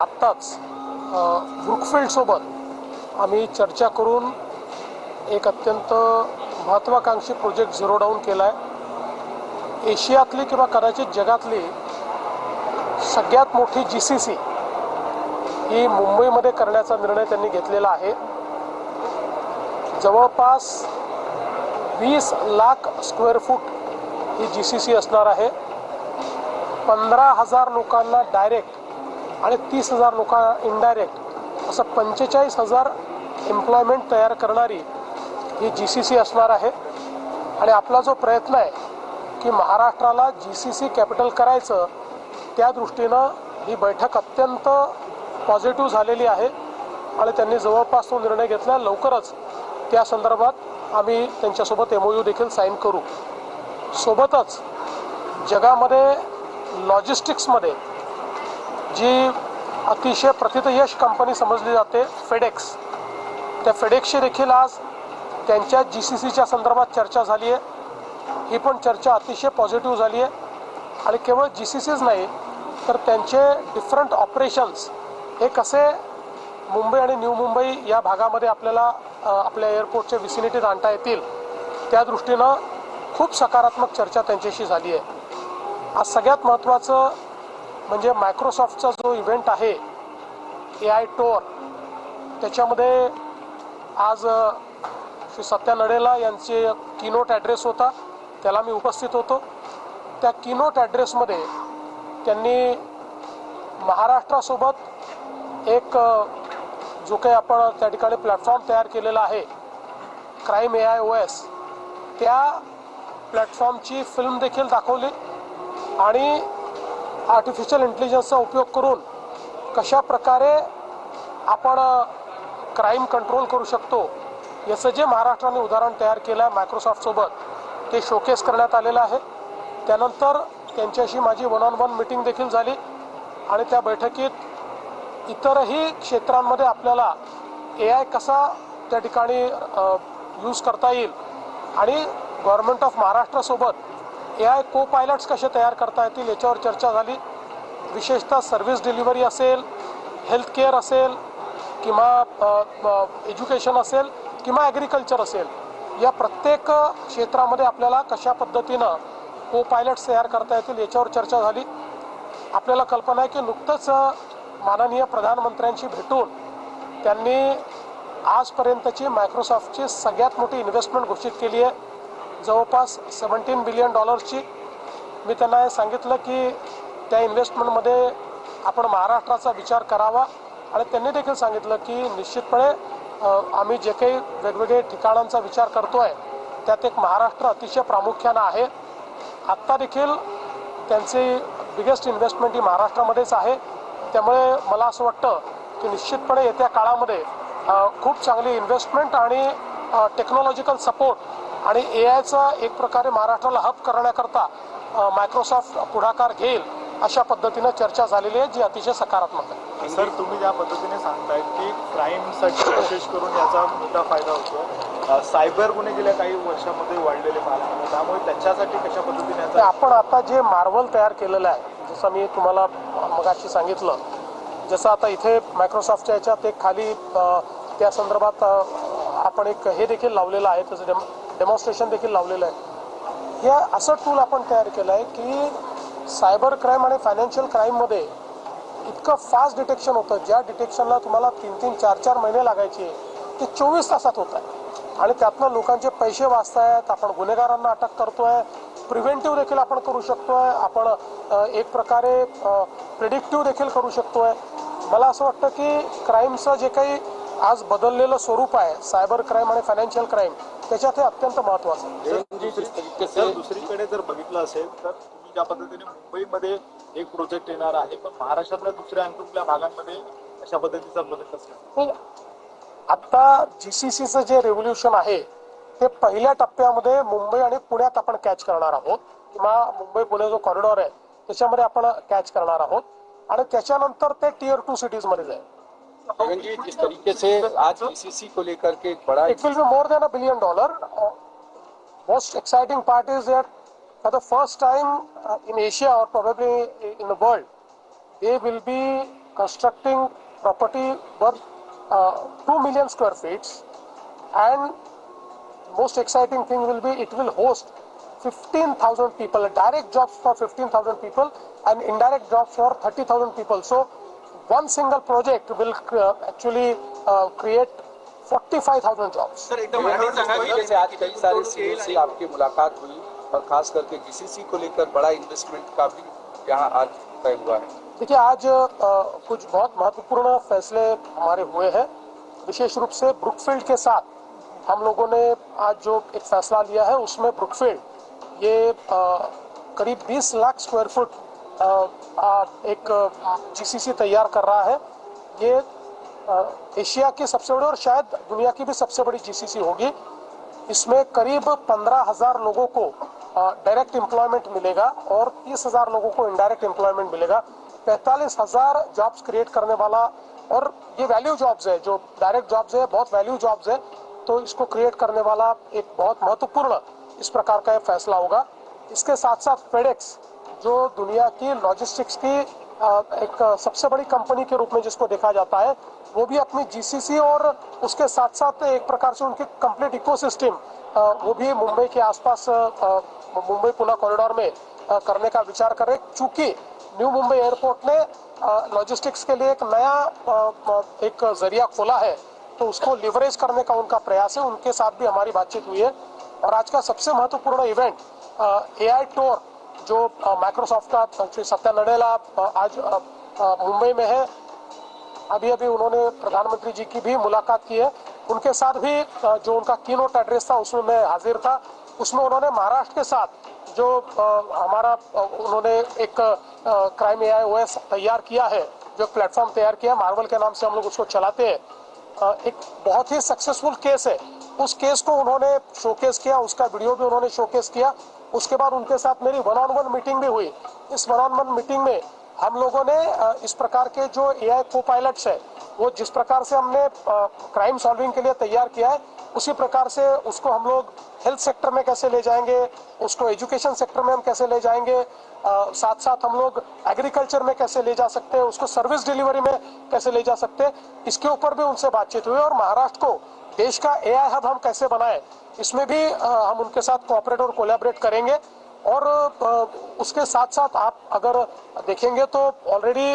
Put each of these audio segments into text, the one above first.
आत्ताच ब्रुकफिल्ड सोबत आम्ही चर्चा करून एक अत्यंत महत्त्वाकांक्षी प्रोजेक्ट झिरो डाऊन केला आहे। एशियातली किंवा कदाचित जगातली सगळ्यात मोठी GCC ही मुंबईमध्ये करण्याचा निर्णय त्यांनी घेतलेला आहे। जवळपास 20 लाख स्क्वेअर फूट ही GCC असणार आहे। 15,000 लोकांना डायरेक्ट आणि 30,000 लोकांना इनडायरेक्ट असं 45,000 एम्प्लॉयमेंट तयार करणारी ही GCC असणार आहे। आणि आपला जो प्रयत्न आहे की महाराष्ट्राला GCC कॅपिटल करायचं, त्या दृष्टीनं ही बैठक अत्यंत पॉझिटिव्ह झालेली आहे आणि त्यांनी जवळपास तो निर्णय घेतला। लवकरच त्या संदर्भात आम्ही त्यांच्यासोबत MOU देखील साईन करू। सोबतच जगामध्ये लॉजिस्टिक्समध्ये जी अतिशय प्रथितयश कंपनी समजली जाते फेडेक्स, त्या फेडेक्सची देखील आज त्यांच्या GCCच्या संदर्भात चर्चा झाली आहे। ही पण चर्चा अतिशय पॉझिटिव्ह झाली आहे आणि केवळ GCCच नाही तर त्यांचे डिफरंट ऑपरेशन्स हे कसे मुंबई आणि न्यू मुंबई या भागामध्ये आपल्याला आपल्या एअरपोर्टच्या विसिनिटीत आणता येतील, त्या दृष्टीनं खूप सकारात्मक चर्चा त्यांच्याशी झाली आहे। आज सगळ्यात महत्त्वाचं म्हणजे मायक्रोसॉफ्टचा जो इव्हेंट आहे AI टूर, त्याच्यामध्ये आज श्री सत्या नडेला यांचे कीनोट ॲड्रेस होता, त्याला मी उपस्थित होतो। त्या कीनोट ॲड्रेसमध्ये त्यांनी महाराष्ट्रासोबत एक जो काही आपण त्या ठिकाणी प्लॅटफॉर्म तयार केलेला आहे क्राईम AIOS, त्या प्लॅटफॉर्मची फिल्म देखील दाखवली आणि आर्टिफिशियल इंटेलिजन्सचा उपयोग करून कशा प्रकारे आपण क्राईम कंट्रोल करू शकतो याचं जे महाराष्ट्राने उदाहरण तयार केलं आहे मायक्रोसॉफ्टसोबत, ते शोकेस करण्यात आलेलं आहे। त्यानंतर त्यांच्याशी माझी 1-on-1 मीटिंग देखील झाली आणि त्या बैठकीत इतरही क्षेत्रांमध्ये आपल्याला AI कसा त्या ठिकाणी यूज करता येईल आणि गव्हर्नमेंट ऑफ महाराष्ट्रासोबत AI को पायलट्स कसे तयार करता येतील याच्यावर चर्चा झाली। विशेषतः सर्व्हिस डिलिव्हरी असेल, हेल्थ केअर असेल किंवा एज्युकेशन असेल किंवा ॲग्रिकल्चर असेल, या प्रत्येक क्षेत्रामध्ये आपल्याला कशा पद्धतीनं को पायलट्स तयार करता येतील याच्यावर चर्चा झाली। आपल्याला कल्पना आहे की नुकतंच माननीय प्रधानमंत्र्यांशी भेटून त्यांनी आजपर्यंतची मायक्रोसॉफ्टची सगळ्यात मोठी इन्व्हेस्टमेंट घोषित केली आहे, जवळपास $17 बिलियन। मी त्यांना हे सांगितलं की त्या इन्व्हेस्टमेंटमध्ये आपण महाराष्ट्राचा विचार करावा आणि त्यांनी देखील सांगितलं की निश्चितपणे आम्ही जे काही वेगवेगळे ठिकाणांचा विचार करतो आहे त्यात एक महाराष्ट्र अतिशय प्रामुख्यानं आहे। आत्ता देखील त्यांची बिगेस्ट इन्व्हेस्टमेंट ही महाराष्ट्रामध्येच आहे। त्यामुळे मला असं वाटतं की निश्चितपणे येत्या काळामध्ये खूप चांगली इन्व्हेस्टमेंट आणि टेक्नॉलॉजिकल सपोर्ट आणि AIचा एक प्रकारे महाराष्ट्राला हब करण्याकरता मायक्रोसॉफ्ट पुढाकार घेईल अशा पद्धतीनं चर्चा झालेली आहे, जी अतिशय सकारात्मक आहे। सर, तुम्ही ज्या पद्धतीने सांगतायत की क्राईमसाठी विशेष करून याचा मोठा फायदा होतो, सायबर गुन्हे गेल्या काही वर्षामध्ये वाढलेले पाहायला, त्यामुळे त्याच्यासाठी कशा पद्धतीने आपण आता जे मार्वल तयार केलेलं आहे, जसं मी तुम्हाला मगाशी सांगितलं, जसं आता इथे मायक्रोसॉफ्टच्या याच्यात एक खाली त्या संदर्भात आपण एक हे देखील लावलेलं आहे, त्याचं डेमॉन्स्ट्रेशन देखील लावलेलं आहे। हे असं टूल आपण तयार केलं आहे की सायबर क्राईम आणि फायनान्शियल क्राईममध्ये इतकं फास्ट डिटेक्शन होतं, ज्या डिटेक्शनला तुम्हाला 3-3, 4-4 महिने लागायचे ते 24 तासात होत आहे आणि त्यातनं लोकांचे पैसे वाचतायत, आपण गुन्हेगारांना अटक करतोय, प्रिव्हेंटिव्ह देखील आपण करू शकतोय, आपण एक प्रकारे प्रिडिक्टिव्ह देखील करू शकतोय। मला असं वाटतं की क्राईमचं जे काही आज बदललेलं स्वरूप आहे सायबर क्राईम आणि फायनान्शियल क्राईम, त्याच्यात हे अत्यंत महत्त्वाचं आहे। दुसरीकडे जर बघितलं असेल तर तुम्ही ज्या पद्धतीने मुंबईमध्ये एक प्रोजेक्ट येणार आहे, पण महाराष्ट्रातल्या दुसऱ्या आणि कुठल्या भागांमध्ये अशा पद्धतीचा प्रोजेक्ट असेल? आता GCCचं जे रेव्होल्युशन आहे ते पहिल्या टप्प्यामध्ये मुंबई आणि पुण्यात आपण कॅच करणार आहोत किंवा मुंबई पुणे जो कॉरिडॉर आहे त्याच्यामध्ये आपण कॅच करणार आहोत आणि त्याच्यानंतर ते Tier 2 सिटीजमध्ये जाईल। जी, जिस तरीके से आज GCC को लेकर के एक बड़ा it will be more than $1 billion। Most exciting part is that for the first time in Asia or probably in the world, they will be constructing property worth 2 million square feet, and most exciting thing will be it will host 15,000 people, direct jobs for 15,000 people and indirect jobs for 30,000 people. So one single project will actually create 45,000 jobs. जैसे आज कई सारे CO से आपकी मुलाकात हुई और खास करके जीसीसी को लेकर बड़ा इन्वेस्टमेंट का भी यहाँ आज तय हुआ है। देखिए, आज कुछ बहुत महत्वपूर्ण फैसले हमारे हुए हैं। विशेष रूप से ब्रुकफील्ड के साथ हम लोगों ने आज जो एक फैसला लिया है उसमें ब्रुकफील्ड ये करीब 20 लाख स्क्वायर फुट एक जीसीसी तैयार कर रहा है। ये एशिया की सबसे बड़ी और शायद दुनिया की भी सबसे बड़ी जीसीसी होगी। इसमें करीब 15,000 लोगों को डायरेक्ट एम्प्लॉयमेंट मिलेगा और 30,000 लोगों को इनडायरेक्ट एम्प्लॉयमेंट मिलेगा। 45,000 जॉब्स क्रिएट करने वाला, और ये वैल्यू जॉब्स है, जो डायरेक्ट जॉब्स है बहुत वैल्यू जॉब्स है, तो इसको क्रिएट करने वाला एक बहुत महत्वपूर्ण इस प्रकार का फैसला होगा। इसके साथ साथ फेडेक्स, जो दुनिया की लॉजिस्टिक्स की एक सबसे बड़ी कंपनी के रूप में जिसको देखा जाता है, वो भी अपनी जीसीसी और उसके साथ साथ एक प्रकार से उनकी कंप्लीट इकोसिस्टम वो भी मुंबई के आसपास मुंबई पुणे कॉरिडोर में करने का विचार कर रहे। चूंकि न्यू मुंबई एयरपोर्ट ने लॉजिस्टिक्स के लिए एक नया एक जरिया खोला है, तो उसको लिवरेज करने का उनका प्रयास है। उनके साथ भी हमारी बातचीत हुई है। और आज का सबसे महत्वपूर्ण इवेंट एआई टूर, जो माइक्रोसॉफ्ट का श्री सत्या नडेला आज मुंबई में है। अभी उन्होंने प्रधानमंत्री जी की भी मुलाकात की है। उनके साथ भी जो उनका कीनोट एड्रेस था उसमें मैं हाजिर था। उसमें उन्होंने महाराष्ट्र के साथ जो हमारा उन्होंने एक क्राइम एआई ओएस तैयार किया है, जो प्लेटफॉर्म तैयार किया, मार्वल के नाम से हम लोग उसको चलाते हैं। एक बहुत ही सक्सेसफुल केस है। उस केस को उन्होंने शोकेस किया, उसका वीडियो भी उन्होंने शोकेस किया। उसके बाद उनके साथ मेरी 1-on-1 मीटिंग भी हुई। इस 1-on-1 मीटिंग में हम लोगों ने इस प्रकार के जो एआई को पायलट्स है, वो जिस प्रकार से हमने क्राइम सॉल्विंग के लिए तैयार किया है, उसी प्रकार से उसको हम लोग हेल्थ सेक्टर में कैसे ले जाएंगे, उसको एजुकेशन सेक्टर में हम कैसे ले जाएंगे, साथ साथ हम लोग एग्रीकल्चर में कैसे ले जा सकते हैं, उसको सर्विस डिलीवरी में कैसे ले जा सकते हैं, इसके ऊपर भी उनसे बातचीत हुई। और महाराष्ट्र को देश का एआई हब हम कैसे बनाए, इसमें भी हम उनके साथ कोऑपरेट और कोलैबोरेट करेंगे। और उसके साथ साथ आप अगर देखेंगे तो ऑलरेडी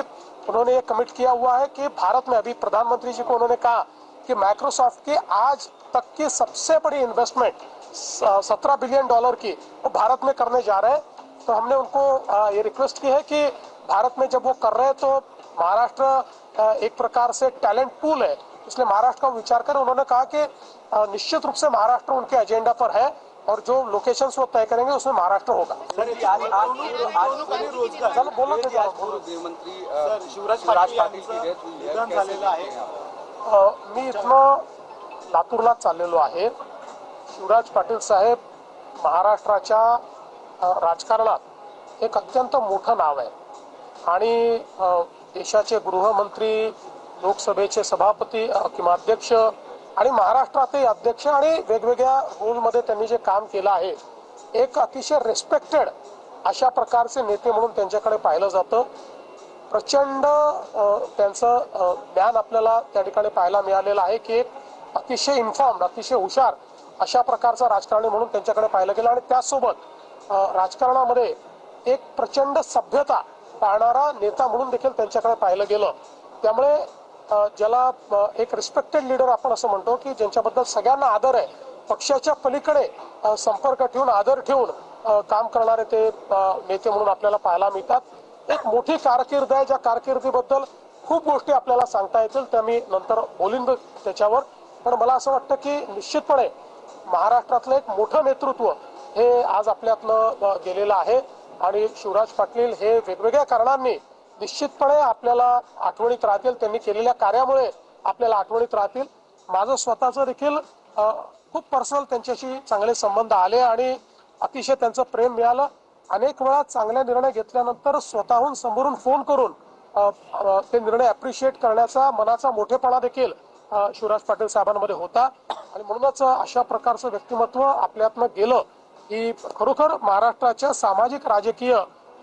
उन्होंने ये कमिट किया हुआ है कि भारत में, अभी प्रधानमंत्री जी को उन्होंने कहा कि माइक्रोसॉफ्ट की आज तक की सबसे बड़ी इन्वेस्टमेंट $17 बिलियन की वो भारत में करने जा रहे हैं। तो हमने उनको ये रिक्वेस्ट की है कि भारत में जब वो कर रहे हैं तो महाराष्ट्र एक प्रकार से टैलेंट पूल है, इसलिए महाराष्ट्र का विचार करें। उन्होंने कहा कि निश्चित रूप से महाराष्ट्र उनके एजेंडा पर है और जो लोकेशंस वो तय करेंगे उसमें महाराष्ट्र होगा। चलो बोलो। गृह मंत्री शिवराज पाटील की डेथ हुई है, झालेलं आहे। मी इथनं लातूरला चाललेलो आहे। शिवराज पाटील साहेब महाराष्ट्राच्या राजकारणात एक अत्यंत मोठं नाव आहे आणि देशाचे गृहमंत्री, लोकसभेचे सभापती किंवा अध्यक्ष आणि महाराष्ट्रातही अध्यक्ष आणि वेगवेगळ्या रोलमध्ये त्यांनी जे काम केलं आहे, एक अतिशय रिस्पेक्टेड अशा प्रकारचे नेते म्हणून त्यांच्याकडे पाहिलं जातं। प्रचंड त्यांचं ज्ञान आपल्याला त्या ठिकाणी पाहायला मिळालेलं आहे की एक अतिशय इन्फॉर्म्ड, अतिशय हुशार अशा प्रकारचा राजकारणी म्हणून त्यांच्याकडे पाहिलं गेलं। आणि त्यासोबत राजकारणामध्ये एक प्रचंड सभ्यता पाळणारा नेता म्हणून देखील त्यांच्याकडे पाहिलं गेलं। त्यामुळे ज्याला एक रिस्पेक्टेड लीडर आपण असं म्हणतो की ज्यांच्याबद्दल सगळ्यांना आदर आहे, पक्षाच्या पलीकडे संपर्क ठेवून, आदर ठेवून काम करणारे ते नेते म्हणून आपल्याला पाहायला मिळतात। एक मोठी कारकीर्द आहे, ज्या कारकिर्दीबद्दल खूप गोष्टी आपल्याला सांगता येतील, त्या मी नंतर बोलीन त्याच्यावर। पण मला असं वाटतं की निश्चितपणे महाराष्ट्रातलं एक मोठं नेतृत्व हे आज आपल्यातनं गेलेलं आहे आणि शिवराज पाटील हे वेगवेगळ्या कारणांनी निश्चितपणे आपल्याला आठवणीत राहतील। त्यांनी केलेल्या कार्यामुळे आपल्याला आठवणीत राहतील। माझं स्वतःचं देखील खूप पर्सनल त्यांच्याशी चांगले संबंध आले आणि अतिशय त्यांचं प्रेम मिळालं। अनेक वेळा चांगले निर्णय घेतल्यानंतर स्वतःहून समोरून फोन करून ते निर्णय अप्रिशिएट करण्याचा मनाचा मोठेपणा देखील शिवराज पाटील साहेबांमध्ये होता आणि म्हणूनच अशा प्रकारचं व्यक्तिमत्व आपल्यातनं गेलं ही खरोखर महाराष्ट्राच्या सामाजिक राजकीय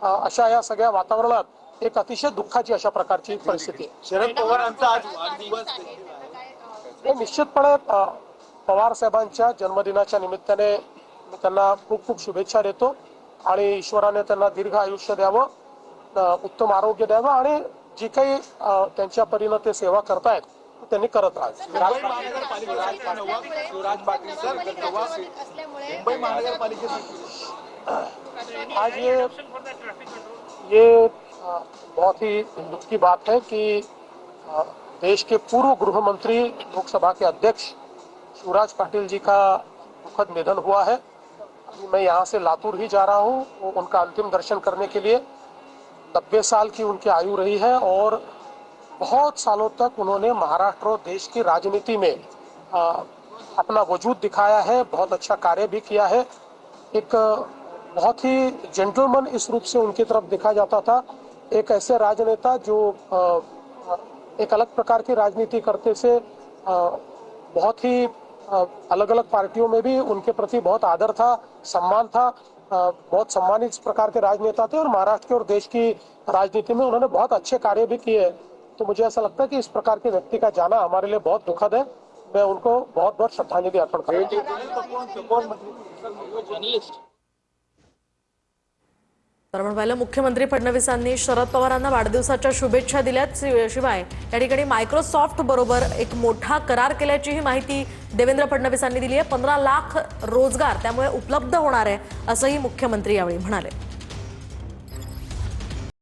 अशा या सगळ्या वातावरणात एक अतिशय दुःखाची अशा प्रकारची परिस्थिती आहे. शरद पवारांचा आज वाढदिवस हे निश्चितपणे पवार साहेबांच्या जन्मदिनाच्या निमित्ताने मी त्यांना खूप खूप शुभेच्छा देतो आणि ईश्वराने त्यांना दीर्घ आयुष्य द्यावं, उत्तम आरोग्य द्यावं आणि जी काही त्यांच्या परीनं ते सेवा करतायत त्यांनी करत राहावं. शिवराज पाटिल सर मुंबई महानगरपालिकेसाठी आज ये बहुत ही दुख की बात है कि देश के पूर्व गृह मंत्री लोकसभा के अध्यक्ष शिवराज पाटिल जी का दुखद निधन हुआ है। अभी मैं यहाँ से लातूर ही जा रहा हूँ उनका अंतिम दर्शन करने के लिए। 90 साल की उनकी आयु रही है और बहुत सालों तक उन्होंने महाराष्ट्र और देश की राजनीति में अपना वजूद दिखाया है, बहुत अच्छा कार्य भी किया है। एक बहुत ही जेंटलमैन इस रूप से उनकी तरफ देखा जाता था, एक ऐसे राजनेता जो एक अलग प्रकार की राजनीति करते से बहुत ही अलग अलग पार्टियों में भी उनके प्रति बहुत आदर था, सम्मान था, बहुत सम्मानित इस प्रकार के राजनेता थे और महाराष्ट्र के और देश की राजनीति में उन्होंने बहुत अच्छे कार्य भी किए। तो मुझे ऐसा लगता है कि इस प्रकार के व्यक्ति का जाना हमारे लिए बहुत दुखद है। मैं उनको बहुत बहुत श्रद्धांजलि अर्पण करता हूँ। तर आपण पाहिलं मुख्यमंत्री फडणवीसांनी शरद पवारांना वाढदिवसाच्या शुभेच्छा दिल्यात, शिवाय या ठिकाणी मायक्रोसॉफ्ट बरोबर एक मोठा करार केल्याचीही माहिती देवेंद्र फडणवीसांनी दिली आहे। 15 लाख रोजगार त्यामुळे उपलब्ध होणार आहे असंही मुख्यमंत्री यावेळी म्हणाले।